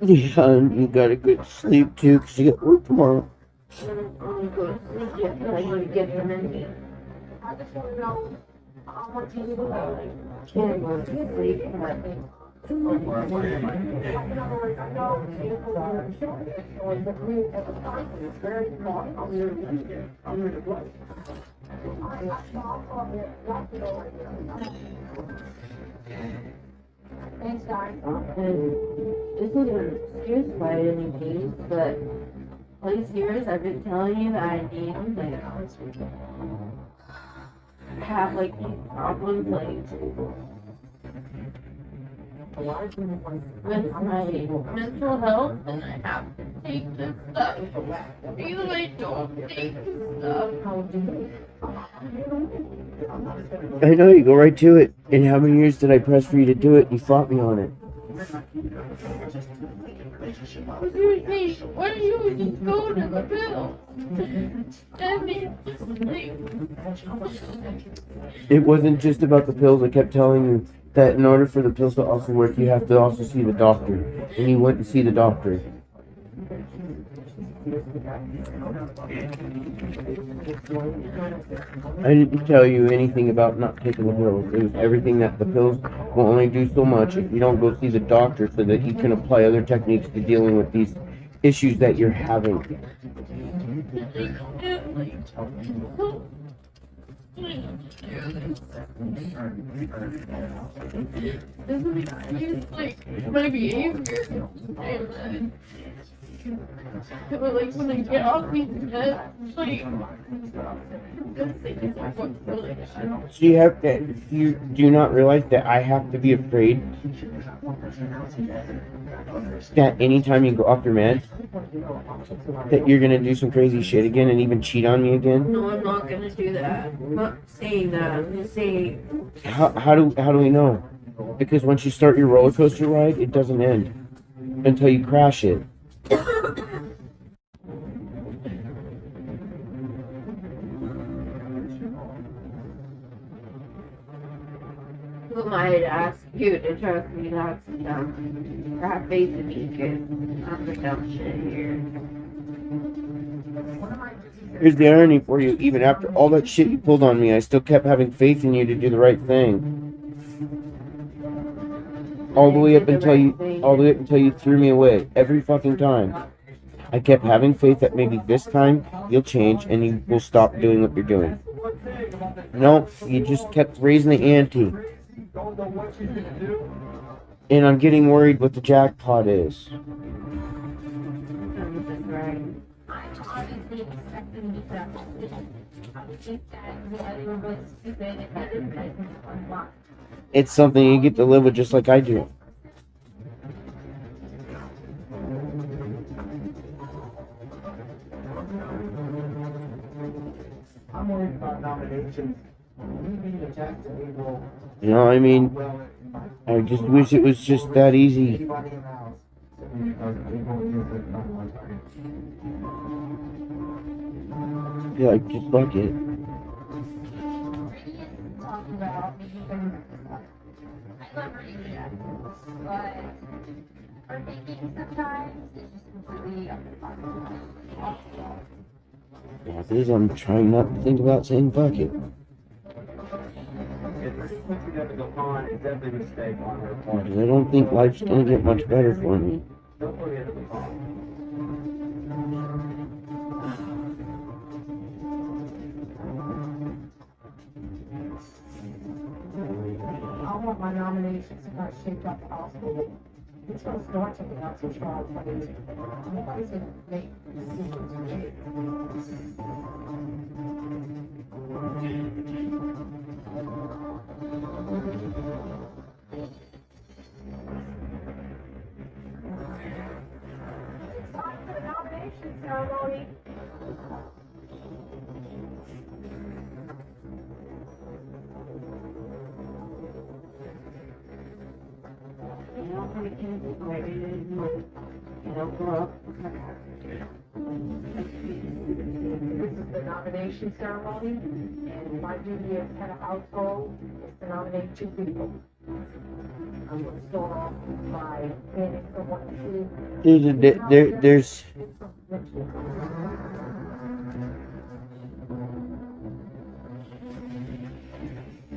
Yeah, and you got a good sleep too, because you got work tomorrow. And this isn't an excuse by any means, but all these years I've been telling you that I need like have like these problems like with my mental health, and I have to take this stuff. Either I don't take this stuff. I know, you go right to it. And how many years did I press for you to do it? You fought me on it. Seriously, why don't you just go to the bill? It wasn't just about the pills. I kept telling you that in order for the pills to also work, you have to also see the doctor. And you went to see the doctor. I didn't tell you anything about not taking the pills. It was everything that the pills will only do so much if you don't go see the doctor, so that you can apply other techniques to dealing with these issues that you're having. Doesn't excuse like my behavior. But like when I get off these meds, like what's really bad. So you have to, you do not realize that I have to be afraid that anytime you go off your meds, that you're gonna do some crazy shit again and even cheat on me again? No, I'm not gonna do that. I'm not saying that. I'm just saying. How do we know? Because once you start your roller coaster ride, it doesn't end until you crash it. Who might ask you to trust me? That's dumb. Or have faith in me, because I'm the dumb shit here. Here's the irony for you. Even after all that shit you pulled on me, I still kept having faith in you to do the right thing. All the way up until you threw me away. Every fucking time. I kept having faith that maybe this time you'll change and you will stop doing what you're doing. No, you just kept raising the ante. And I'm getting worried what the jackpot is. It's something you get to live with just like I do. I'm worried about nominations. You know, I mean, I just wish it was just that easy. Yeah, just like it. Yeah, this I'm trying not to think about saying fuck it. Because I don't think life's gonna get much better for me. I want my nominations to not shake up the hospital. It's going to start something else in trial. Nobody's going to make decisions. It's time for the nomination ceremony. the nomination ceremony, and my duty as head of household is to nominate 2 people. I'm going to start off by planning someone to. There's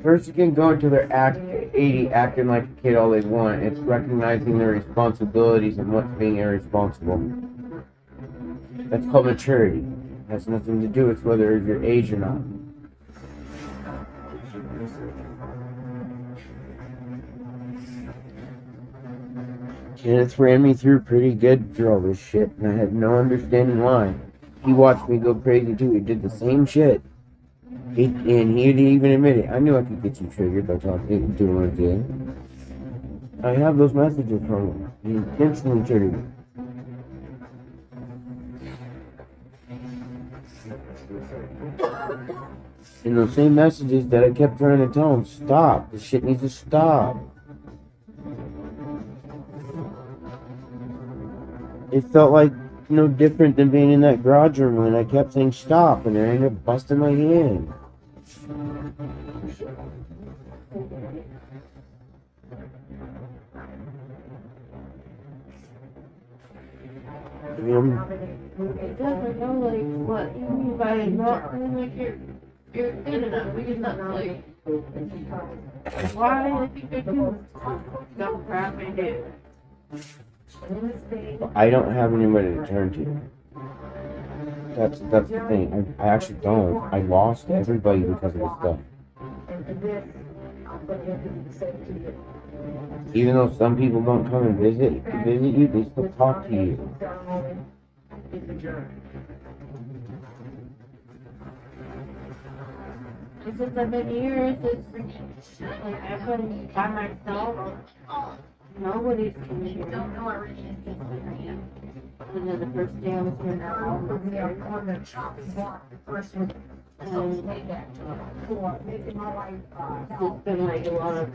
person can go into their 80 acting like a kid all they want. It's recognizing their responsibilities and what's being irresponsible. That's called maturity. It has nothing to do with whether you're age or not. And it's ran me through pretty good through all this shit, and I had no understanding why. He watched me go crazy too. He did the same shit. And he didn't even admit it. I knew I could get you triggered by talking, doing what I did. I have those messages from him. He intentionally triggered me. And those same messages that I kept trying to tell him, stop. This shit needs to stop. It felt like no different than being in that garage room when I kept saying stop, and I ended up busting my hand. It doesn't know like what you mean by not like you're good enough. We just not like why if you could do some crap and do. I don't have anybody to turn to. That's the thing. I actually don't. I lost everybody because of this stuff. Even though some people don't come and visit you, they still talk to you. Since I've been here, it's like I've been by myself. Nobody's coming here. And then the first day I was here now, it's been like a lot of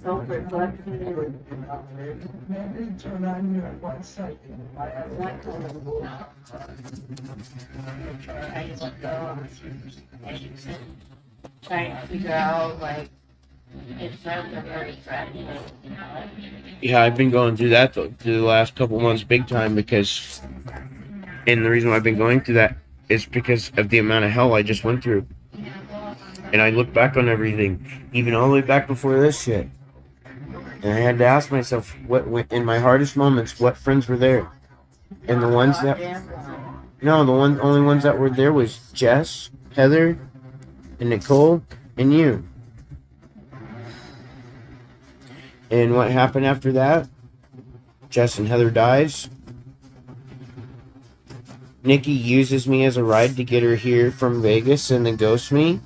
self-reflection and Turn on your website. that kind of stuff. Trying to figure out like if friends are very threatening. Yeah, I've been going through that through the last couple months big time because, and the reason why I've been going through that is because of the amount of hell I just went through. And I look back on everything, even all the way back before this shit. And I had to ask myself, what in my hardest moments, what friends were there? And the ones that, no, only ones that were there was Jess, Heather, and Nicole, and you. And what happened after that? Jess and Heather dies. Nikki uses me as a ride to get her here from Vegas and then ghosts me.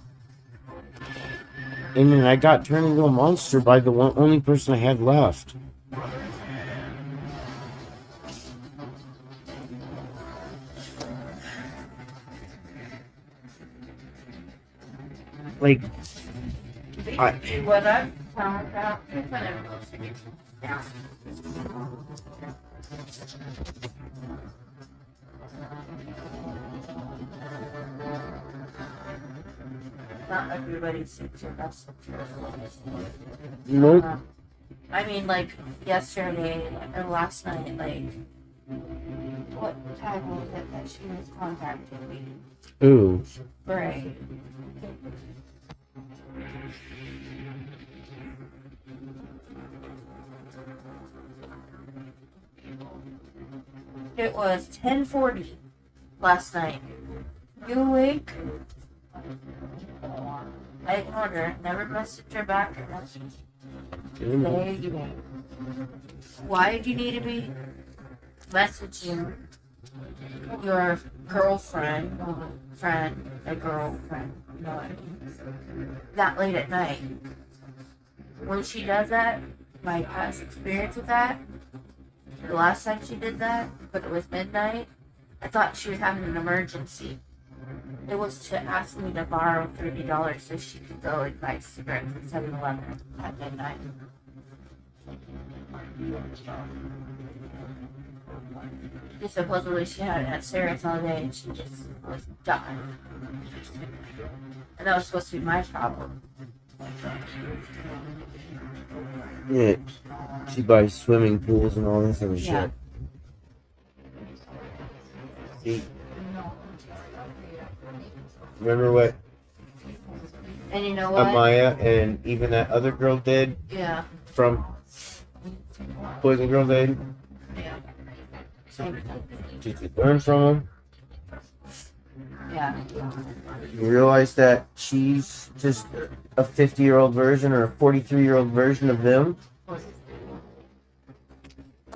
And then I got turned into a monster by the only person I had left. Like, What I've found out is that not everybody sees your best interests. nope. I mean, like yesterday or last night, like what time was it that she was contacting me? Ooh. Right. It was 10:40 last night. You awake? I ignored her. Never messaged her back or nothing. Why do you need to be messaging your girlfriend, a girlfriend, you know what I mean? That late at night? When she does that, my past experience with that, the last time she did that, but it was midnight, I thought she was having an emergency. It was to ask me to borrow $30 so she could go and buy cigarettes at 7-Eleven at midnight. Because supposedly she had cigarettes all day and she just was dying. And that was supposed to be my problem. Yeah. She buys swimming pools and all this other Yeah. shit. See? Remember what And you know what? Amaya and even that other girl did Yeah. from Boys and Girls Aid? Yeah. Same thing. Did you learn from them? Yeah. You realize that she's just a 50-year-old version or a 43-year-old version of them?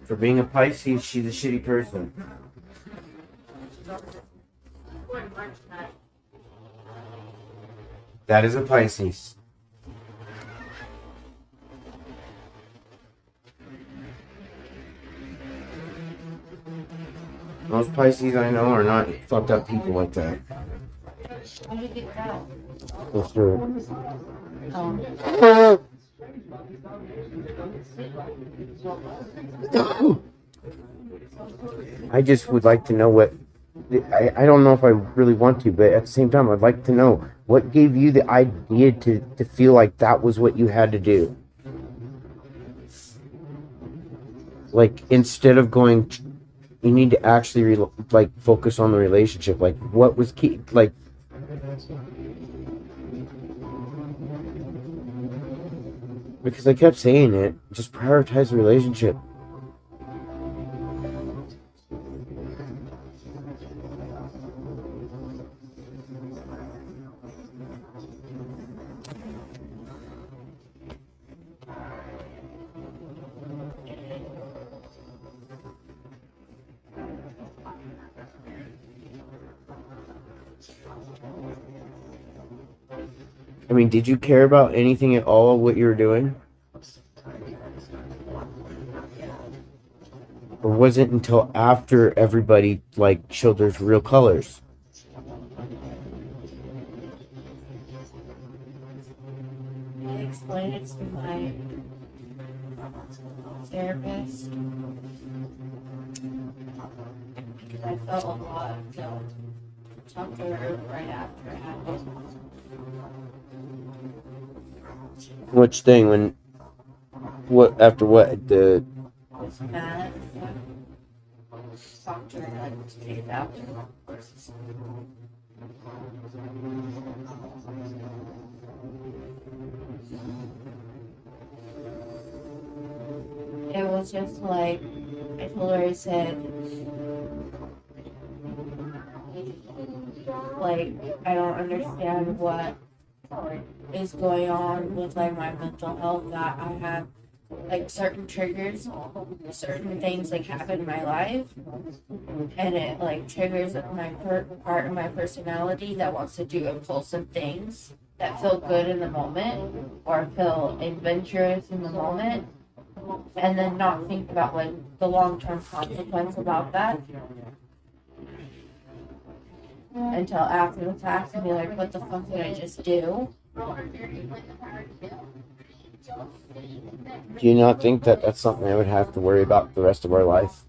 For being a Pisces, she's a shitty person. That is a Pisces. Most Pisces I know are not fucked up people like that. How did you get that? For sure. I just would like to know what. I don't know if I really want to, but at the same time, I'd like to know what gave you the idea to feel like that was what you had to do. Like, instead of going, you need to actually, focus on the relationship. Like, what was key? Like, because I kept saying it, just prioritize the relationship. I mean, did you care about anything at all what you were doing? Or was it until after everybody, showed their real colors? I explained it to my therapist. Because I felt a lot of guilt. I talked to her right after it happened. Which thing? What? After what? The. Was mad. Talked to her like 2 days after. It was just like, I told her, I said, I don't understand what is going on with my mental health, that I have certain triggers, certain things happen in my life, and it triggers my part of my personality that wants to do impulsive things that feel good in the moment or feel adventurous in the moment, and then not think about the long-term consequence about that until after the fact and be like, what the fuck did I just do? Do you not think that that's something I would have to worry about the rest of our life?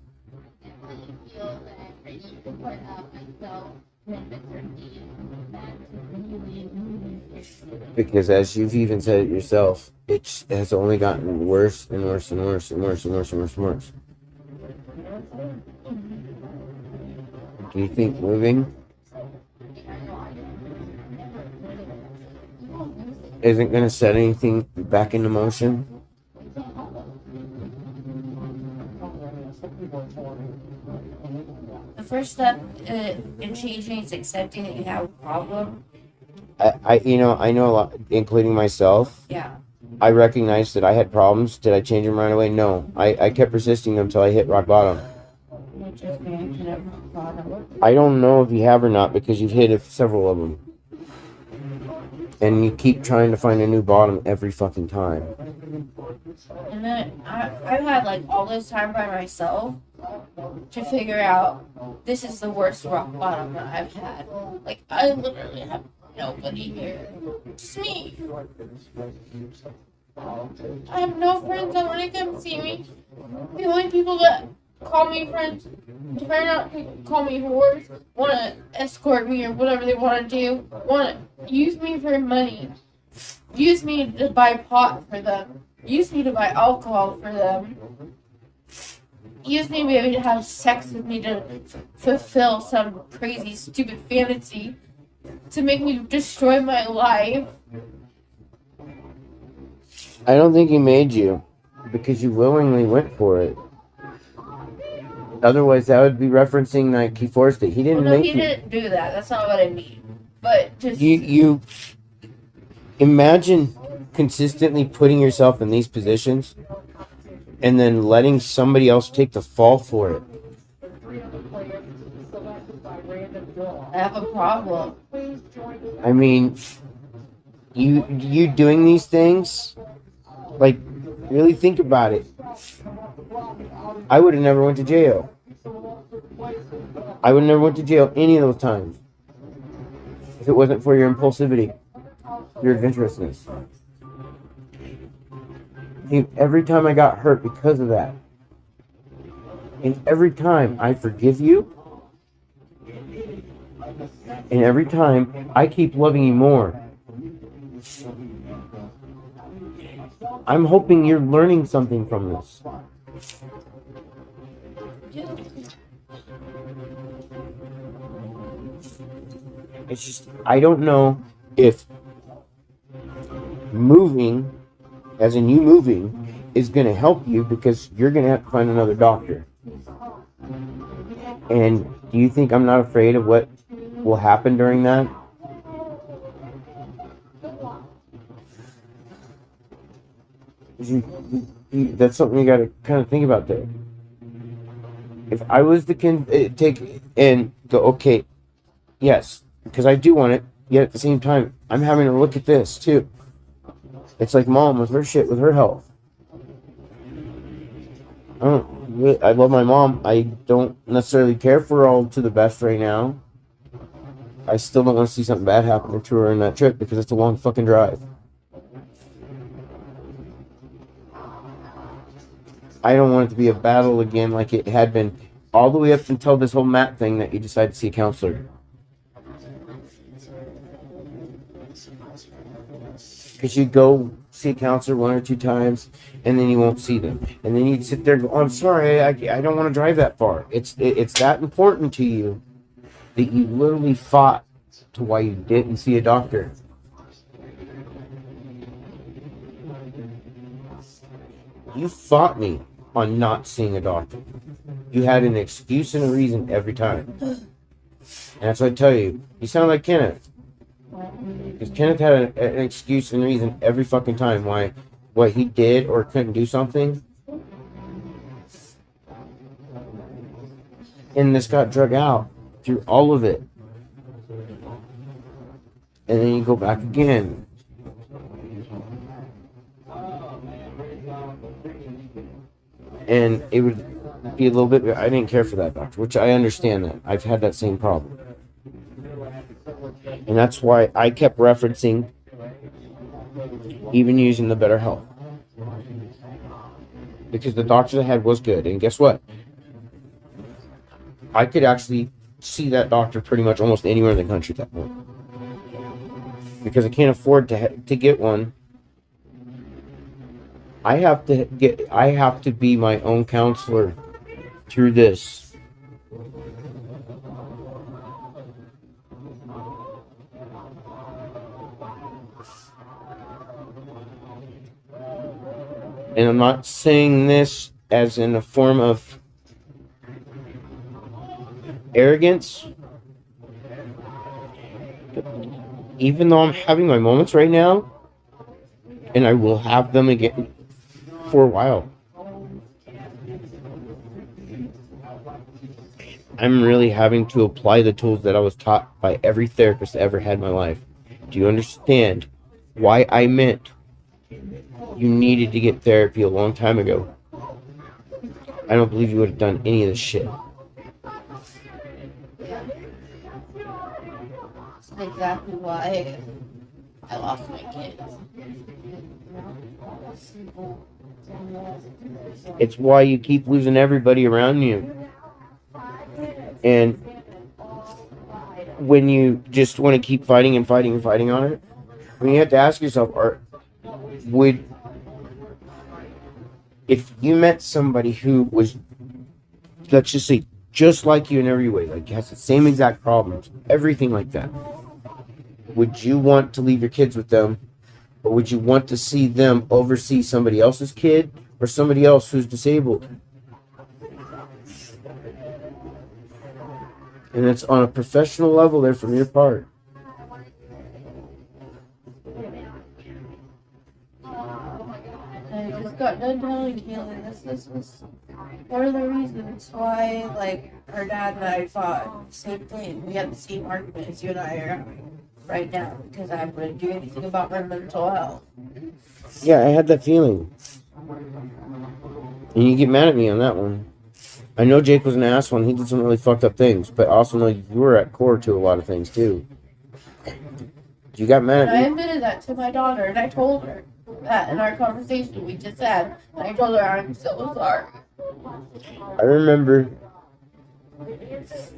Because as you've even said it yourself, it has only gotten worse and worse and worse and worse and worse and worse and worse. Do you think moving isn't going to set anything back into motion? The first step in changing is accepting that you have a problem. I know a lot, including myself. Yeah. I recognized that I had problems. Did I change them right away? No. I kept resisting them until I hit rock bottom. Which is me, I hit rock bottom. I don't know if you have or not, because you've hit several of them. And you keep trying to find a new bottom every fucking time. And then I've had all this time by myself to figure out this is the worst rock bottom that I've had. I literally have nobody here. Just me. I have no friends that want to come see me. The only people that call me friends, try not to call me whores, want to escort me or whatever they want to do, want to use me for money, use me to buy pot for them, use me to buy alcohol for them, use me maybe to have sex with me to fulfill some crazy, stupid fantasy, to make me destroy my life. I don't think he made you because you willingly went for it. Otherwise, that would be referencing like he forced it. He didn't Well, no, make he you. didn't do that. That's not what I mean. But just You imagine consistently putting yourself in these positions and then letting somebody else take the fall for it. I have a problem. I mean, you doing these things, like, really think about it. I would have never went to jail. I would have never went to jail any of those times if it wasn't for your impulsivity, your adventurousness. Every time I got hurt because of that, and every time I forgive you, and every time I keep loving you more. I'm hoping you're learning something from this. It's just, I don't know if moving, as in you moving, is going to help you because you're going to have to find another doctor. And do you think I'm not afraid of what will happen during that? That's something you got to kind of think about there. If I was to take and go, okay, yes, because I do want it, yet at the same time, I'm having to look at this too. It's like mom with her shit, with her health. I love my mom. I don't necessarily care for her all to the best right now. I still don't want to see something bad happen to her in that trip because it's a long fucking drive. I don't want it to be a battle again like it had been all the way up until this whole Matt thing that you decided to see a counselor. Because you go see a counselor 1 or 2 times and then you won't see them. And then you'd sit there and go, oh, I'm sorry, I don't want to drive that far. It's that important to you that you literally fought to why you didn't see a doctor. You fought me on not seeing a doctor. You had an excuse and a reason every time. And that's what I tell you. You sound like Kenneth. Because Kenneth had an excuse and reason every fucking time why what he did or couldn't do something. And this got drug out through all of it. And then you go back again. And it would be a little bit, I didn't care for that doctor, which I understand that. I've had that same problem. And that's why I kept referencing even using the Better Health. Because the doctor I had was good. And guess what? I could actually see that doctor pretty much almost anywhere in the country at that point. Because I can't afford to get one. I have to be my own counselor through this. And I'm not saying this as in a form of arrogance. Even though I'm having my moments right now, and I will have them again for a while, I'm really having to apply the tools that I was taught by every therapist I ever had in my life. Do you understand why I meant you needed to get therapy a long time ago? I don't believe you would have done any of this shit. That's exactly why I lost my kids. It's why you keep losing everybody around you. And when you just want to keep fighting and fighting and fighting on it, I mean, you have to ask yourself, if you met somebody who was, let's just say, just like you in every way, like has the same exact problems, everything like that, would you want to leave your kids with them, or would you want to see them oversee somebody else's kid or somebody else who's disabled? And it's on a professional level there from your part. I just got done telling Kaylee this was one of the reasons why, like, her dad and I fought. Same thing. We had the same argument as you and I are having right now because I wouldn't do anything about my mental health. Yeah, I had that feeling. And you get mad at me on that one. I know Jake was an asshole and he did some really fucked up things, but I also know you were at core to a lot of things too. You got mad And I at me. admitted that to my daughter, and I told her that in our conversation we just had. And I told her I'm so sorry. I remember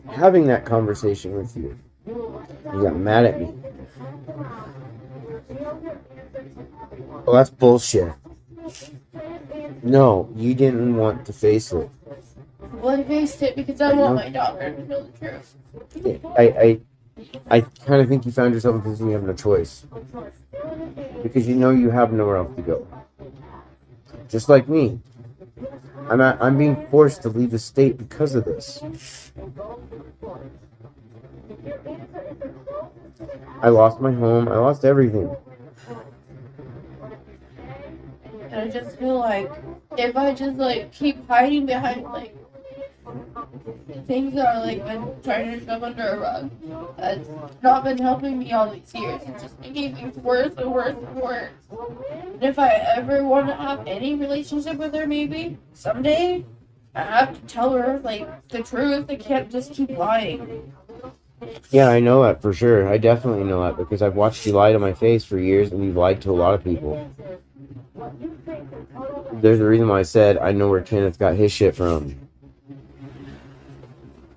having that conversation with you. You got mad at me. Well, that's bullshit. No, you didn't want to face it. Well, I faced it because I want my daughter to know the truth. I kind of think you found yourself in a position you have no choice. Because you know you have nowhere else to go. Just like me. I'm being forced to leave the state because of this. I lost my home. I lost everything. And I just feel like if I just like keep hiding behind like things that are like been trying to shove under a rug, that's not been helping me all these years. It's just making things worse and worse and worse. And if I ever want to have any relationship with her, maybe someday, I have to tell her like the truth. I can't just keep lying. Yeah, I know that for sure. I definitely know that because I've watched you lie to my face for years and you've lied to a lot of people. There's a reason why I said I know where Kenneth got his shit from.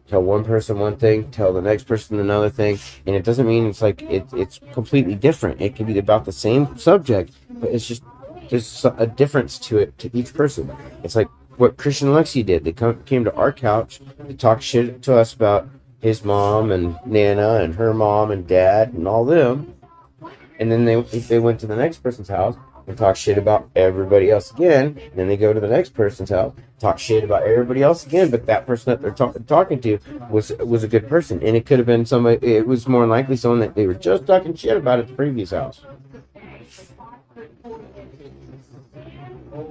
Tell one person one thing, tell the next person another thing, and it doesn't mean it's like it's completely different. It can be about the same subject, but it's just there's a difference to it to each person. It's like what Christian and Lexi did. They came to our couch to talk shit to us about his mom and Nana and her mom and dad and all them, and then they went to the next person's house and talk shit about everybody else again. And then they go to the next person's house, talk shit about everybody else again. But that person that they're talking to was a good person, and it could have been somebody. It was more than likely someone that they were just talking shit about at the previous house.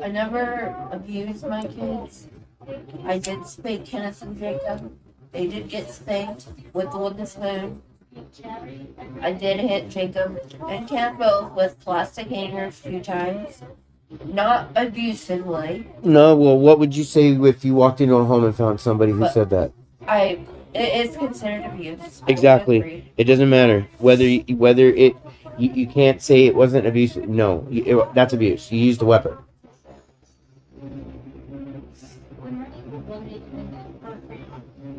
I never abused my kids. I did spank Kenneth and Jacob. They did get spanked with the wooden spoon. I did hit Jacob and Ken both with plastic hangers 2 times. Not abusively. No, well, what would you say if you walked into a home and found somebody who said that? It is considered abuse. Exactly. It doesn't matter whether you can't say it wasn't abuse. No, that's abuse. You used a weapon.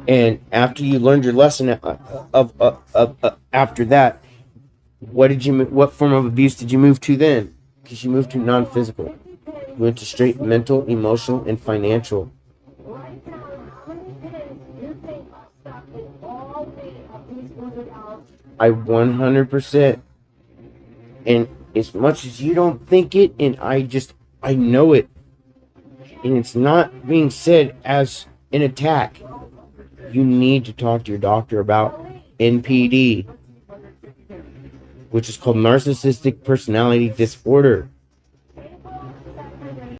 And after you learned your lesson after that, what form of abuse did you move to then? Because you moved to non-physical. You went to straight mental, emotional, and financial. I 100%. And as much as you don't think it, and I know it. And it's not being said as an attack. You need to talk to your doctor about NPD, which is called narcissistic personality disorder.